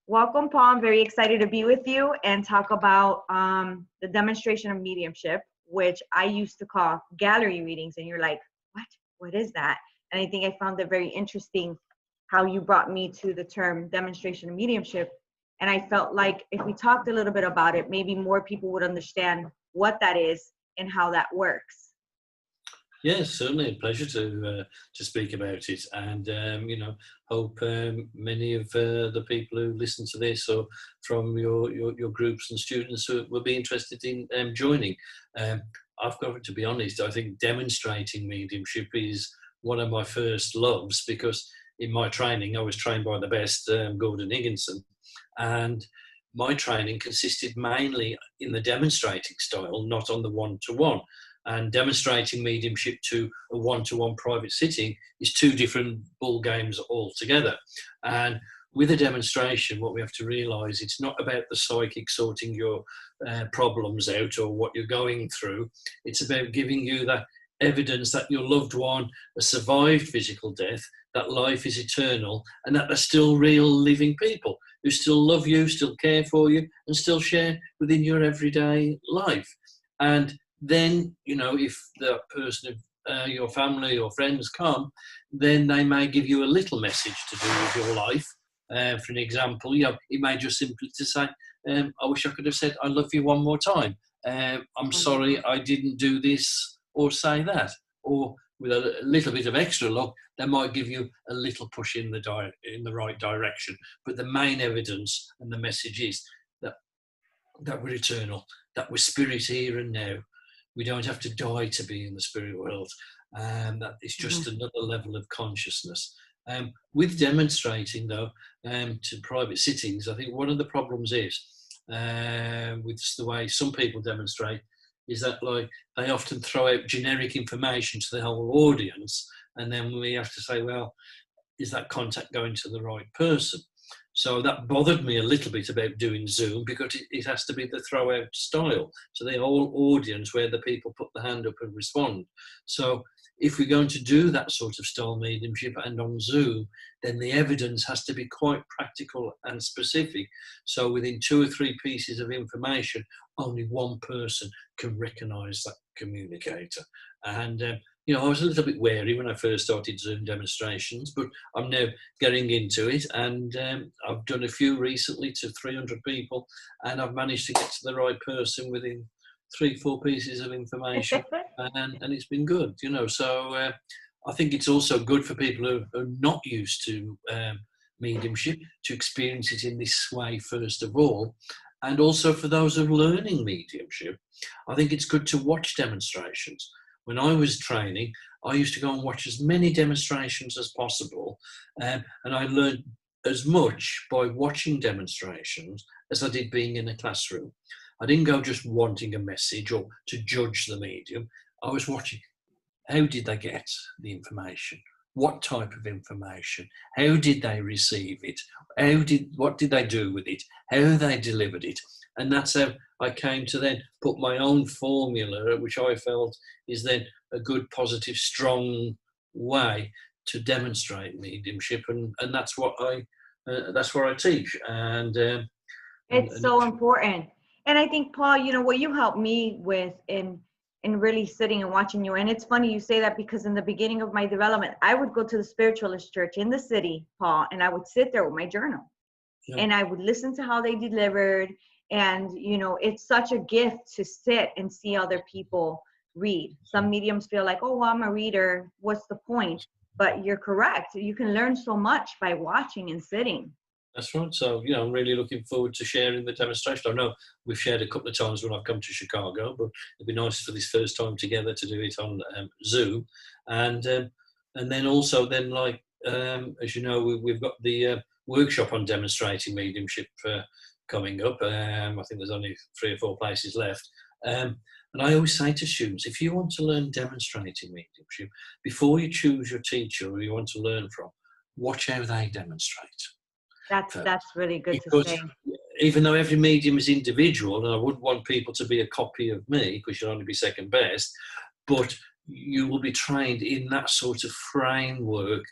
Welcome, Paul. I'm very excited to be with you and talk about the demonstration of mediumship, which I used to call gallery readings. And you're like, what? What is that? And I think I found it very interesting how you brought me to the term demonstration of mediumship. And I felt like if we talked a little bit about it, maybe more people would understand what that is and how that works. Yes, certainly a pleasure to speak about it, and hope many of the people who listen to this or from your groups and students will be interested in joining. I've got to be honest. I think demonstrating mediumship is one of my first loves, because in my training I was trained by the best, Gordon Higginson, and my training consisted mainly in the demonstrating style, not on the one-to-one. And demonstrating mediumship to a one-to-one private sitting is two different ball games altogether. And with a demonstration, what we have to realise, it's not about the psychic sorting your problems out or what you're going through. It's about giving you that evidence that your loved one has survived physical death, that life is eternal, and that they're still real living people who still love you, still care for you, and still share within your everyday life. And then, if the person of your family or friends come, then they may give you a little message to do with your life. For an example, it may just simply to say, I wish I could have said, I love you one more time. I'm sorry I didn't do this or say that. Or with a little bit of extra luck, they might give you a little push in the right direction. But the main evidence and the message is that we're eternal, that we're spirit here and now. We don't have to die to be in the spirit world. That is just another level of consciousness. With demonstrating, though, to private sittings, I think one of the problems is, with the way some people demonstrate, is that they often throw out generic information to the whole audience, and then we have to say, well, is that contact going to the right person? So that bothered me a little bit about doing Zoom, because it has to be the throw out style. So the whole audience where the people put the hand up and respond. So if we're going to do that sort of style mediumship and on Zoom, then the evidence has to be quite practical and specific. So within 2 or 3 pieces of information, only one person can recognise that communicator. And I was a little bit wary when I first started Zoom demonstrations, but I'm now getting into it, and I've done a few recently to 300 people, and I've managed to get to the right person within 3-4 pieces of information, and it's been good, So I think it's also good for people who are not used to mediumship to experience it in this way first of all, and also for those who are learning mediumship. I think it's good to watch demonstrations. When I was training, I used to go and watch as many demonstrations as possible, and I learned as much by watching demonstrations as I did being in a classroom. I didn't go just wanting a message or to judge the medium. I was watching, how did they get the information? What type of information? How did they receive it? What did they do with it? How they delivered it? And that's how I came to then put my own formula, which I felt is then a good, positive, strong way to demonstrate mediumship, and that's what I teach. And it's so important. And I think, Paul, what you helped me with in really sitting and watching you. And it's funny you say that, because in the beginning of my development, I would go to the spiritualist church in the city, Paul, and I would sit there with my journal, and I would listen to how they delivered. And, it's such a gift to sit and see other people read. Some mediums feel like, oh, well, I'm a reader, what's the point? But you're correct. You can learn so much by watching and sitting. That's right. So, I'm really looking forward to sharing the demonstration. I know we've shared a couple of times when I've come to Chicago, but it'd be nice for this first time together to do it on Zoom. And then also as you know, we've got the workshop on demonstrating mediumship coming up. I think there's only 3 or 4 places left. And I always say to students, if you want to learn demonstrating mediumship, before you choose your teacher who you want to learn from, watch how they demonstrate. That's really good to say. Even though every medium is individual, and I wouldn't want people to be a copy of me, because you'll only be second best, but you will be trained in that sort of framework.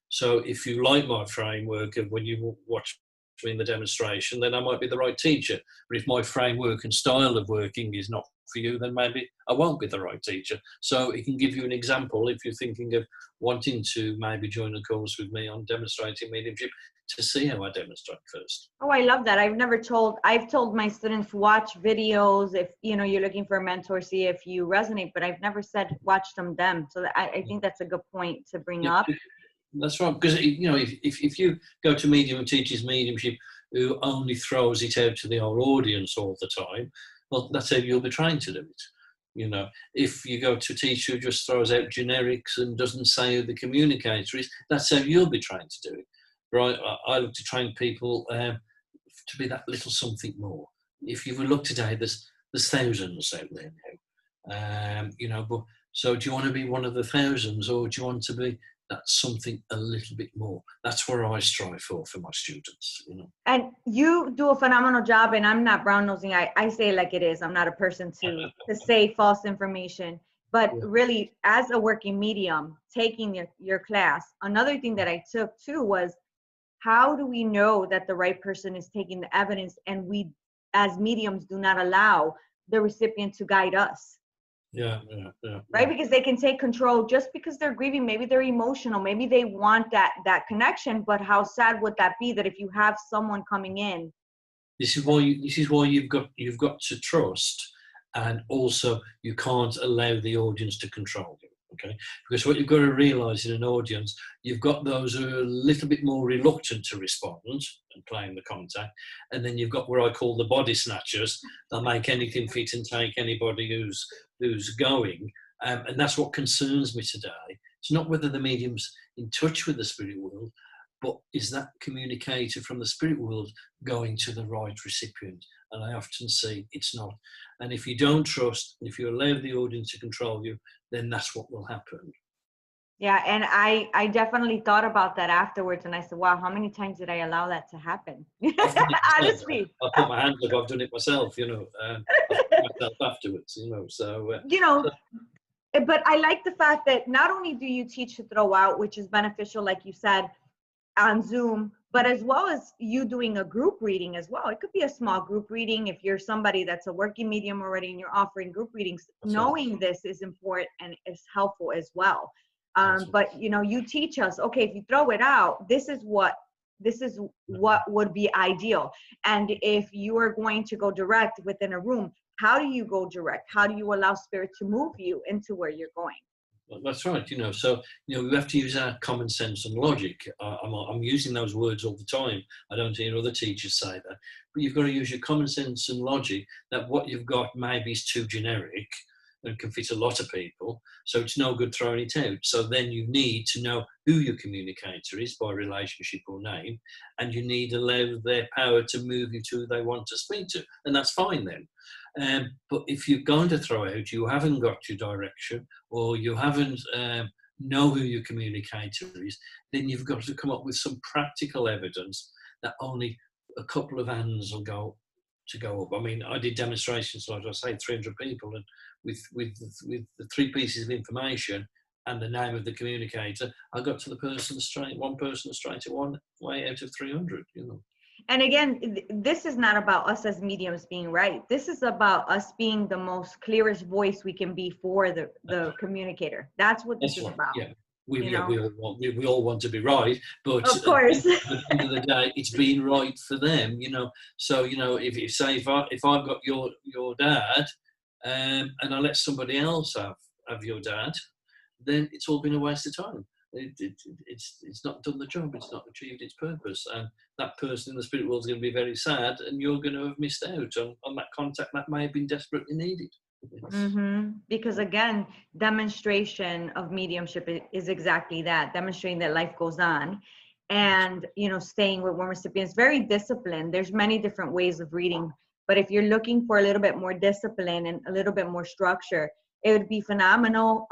So if you like my framework of when you watch me in the demonstration, then I might be the right teacher. But if my framework and style of working is not for you, then maybe I won't be the right teacher. So it can give you an example if you're thinking of wanting to maybe join a course with me on demonstrating mediumship, to see how I demonstrate first. Oh, I love that. I've told my students, watch videos if, you know, you're looking for a mentor, see if you resonate, but I've never said watch them. So I think that's a good point to bring up. That's right, because, you know, if you go to medium who teaches mediumship who only throws it out to the whole audience all the time, well, that's how you'll be trying to do it. You know, if you go to a teacher who just throws out generics and doesn't say who the communicator is, that's how you'll be trying to do it. Right? I look to train people to be that little something more. If you look today, there's thousands out there now. You know, but so do you want to be one of the thousands, or do you want to be that something a little bit more? That's where I strive for my students, you know. And you do a phenomenal job, and I'm not brown nosing. I say it like it is. I'm not a person to say false information. But really, as a working medium, taking your class, another thing that I took too was, how do we know that the right person is taking the evidence, and we as mediums do not allow the recipient to guide us? Right? Because they can take control just because they're grieving. Maybe they're emotional. Maybe they want that connection. But how sad would that be that if you have someone coming in? This is why you've got to trust, and also you can't allow the audience to control you. Okay, because what you've got to realise in an audience, you've got those who are a little bit more reluctant to respond and claim the contact, and then you've got what I call the body snatchers. They'll make anything fit and take anybody who's going, and that's what concerns me today. It's not whether the medium's in touch with the spirit world, but is that communicator from the spirit world going to the right recipient? And I often see it's not. And if you don't trust, if you allow the audience to control you, then that's what will happen. Yeah, and I definitely thought about that afterwards, and I said, wow, how many times did I allow that to happen? Honestly. I put my hands up, I've done it myself, you know, I put myself afterwards, you know, so. You know, but I like the fact that not only do you teach to throw out, which is beneficial, like you said, on Zoom, but as well as you doing a group reading as well. It could be a small group reading if you're somebody that's a working medium already and you're offering group readings. Knowing this is important and is helpful as well. But you know, you teach us, okay, if you throw it out, this is what would be ideal. And if you are going to go direct within a room, how do you go direct? How do you allow spirit to move you into where you're going? Well, that's right, you know, so, you know, we have to use our common sense and logic. I'm using those words all the time. I don't hear other teachers say that. But you've got to use your common sense and logic, that what you've got maybe is too generic and can fit a lot of people, so it's no good throwing it out. So then you need to know who your communicator is by relationship or name, and you need to allow their power to move you to who they want to speak to, and that's fine then. But if you're going to throw out, you haven't got your direction, or you haven't know who your communicator is, then you've got to come up with some practical evidence that only a couple of hands will go up. I mean, I did demonstrations, like I say, 300 people, and with the 3 pieces of information and the name of the communicator, I got to one person straight to one way out of 300, you know. And again, this is not about us as mediums being right. This is about us being the most clearest voice we can be for the communicator. That's what this is about. Yeah. We all want to be right, but of course, at the end of the day, it's being right for them, you know. So, you know, if I've got your dad, and I let somebody else have your dad, then it's all been a waste of time. It's not done the job. It's not achieved its purpose, and that person in the spirit world is going to be very sad, and you're going to have missed out on that contact that may have been desperately needed. Mm-hmm. Because again, demonstration of mediumship is exactly that, demonstrating that life goes on, and, you know, staying with one recipient is very disciplined. There's many different ways of reading, but if you're looking for a little bit more discipline and a little bit more structure, it would be phenomenal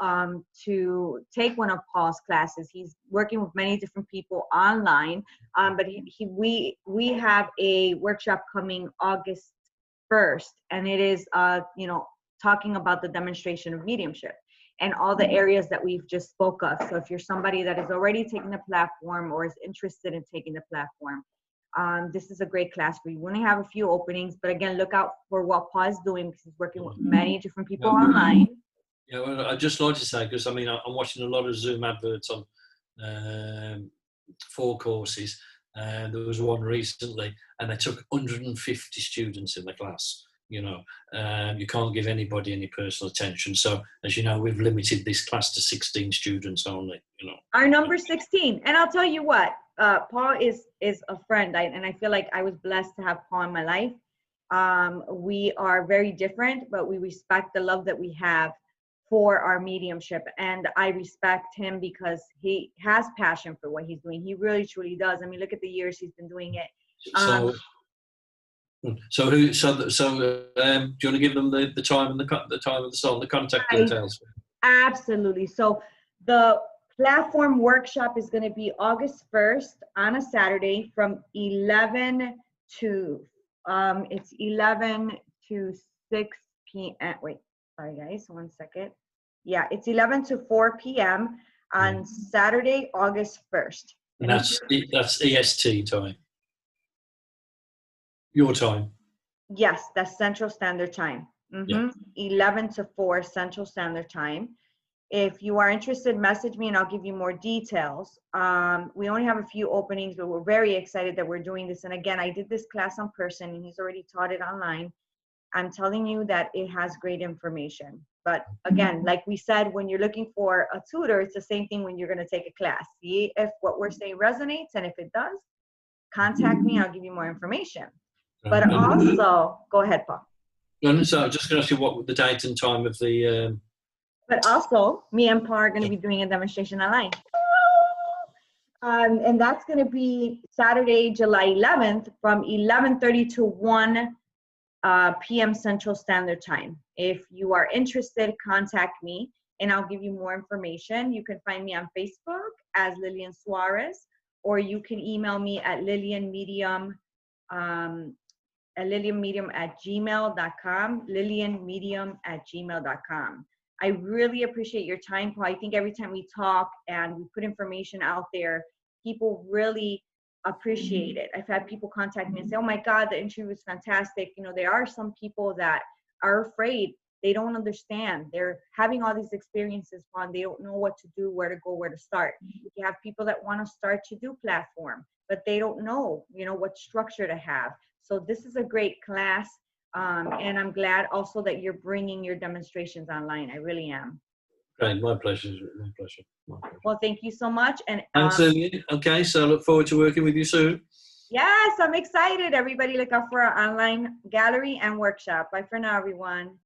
to take one of Paul's classes. He's working with many different people online, but we have a workshop coming August 1st, and it is you know, talking about the demonstration of mediumship and all the areas that we've just spoke of. So if you're somebody that is already taking the platform or is interested in taking the platform, this is a great class for you. We only have a few openings, but again, look out for what Paul is doing because he's working with many different people online. Yeah, well, I'd just like to say, because I mean, I'm watching a lot of Zoom adverts on for courses. There was one recently, and they took 150 students in the class. You know, you can't give anybody any personal attention. So, as you know, we've limited this class to 16 students only. You know, our number 16, and I'll tell you what, Paul is a friend, and I feel like I was blessed to have Paul in my life. We are very different, but we respect the love that we have for our mediumship, and I respect him because he has passion for what he's doing. He really truly does. I mean, look at the years he's been doing it. So do you want to give them the time and the time of the song, the contact details? Absolutely. So the platform workshop is going to be August 1st on a Saturday from 11 to 6 p.m. Wait, sorry guys, 1 second. Yeah, it's 11 to 4 p.m. on Saturday, August 1st. And that's EST time. Your time. Yes, that's Central Standard Time. 11 to 4 Central Standard Time. If you are interested, message me and I'll give you more details. We only have a few openings, but we're very excited that we're doing this. And again, I did this class in person and he's already taught it online. I'm telling you that it has great information. But again, like we said, when you're looking for a tutor, it's the same thing when you're going to take a class. See if what we're saying resonates, and if it does, contact me. I'll give you more information. But also, go ahead, Paul. No, so I'm just going to ask you what the date and time of the... But also, me and Paul are going to be doing a demonstration online. And that's going to be Saturday, July 11th from 11:30 to 1 p.m. Central Standard Time. If you are interested, contact me and I'll give you more information. You can find me on Facebook as Lillian Suarez, or you can email me at lillianmedium @gmail.com, lillianmedium@gmail.com. I really appreciate your time, Paul. I think every time we talk and we put information out there, people really appreciate it. I've had people contact me and say, oh my God, the interview was fantastic. You know, there are some people that are afraid. They don't understand. They're having all these experiences, Paul, they don't know what to do, where to go, where to start. You have people that want to start to do platform, but they don't know, you know, what structure to have. So this is a great class. And I'm glad also that you're bringing your demonstrations online. I really am. Great, my pleasure. My pleasure. Well, thank you so much. And thanks, Lillian. Okay, so I look forward to working with you soon. Yes, I'm excited. Everybody look out for our online gallery and workshop. Bye for now, everyone.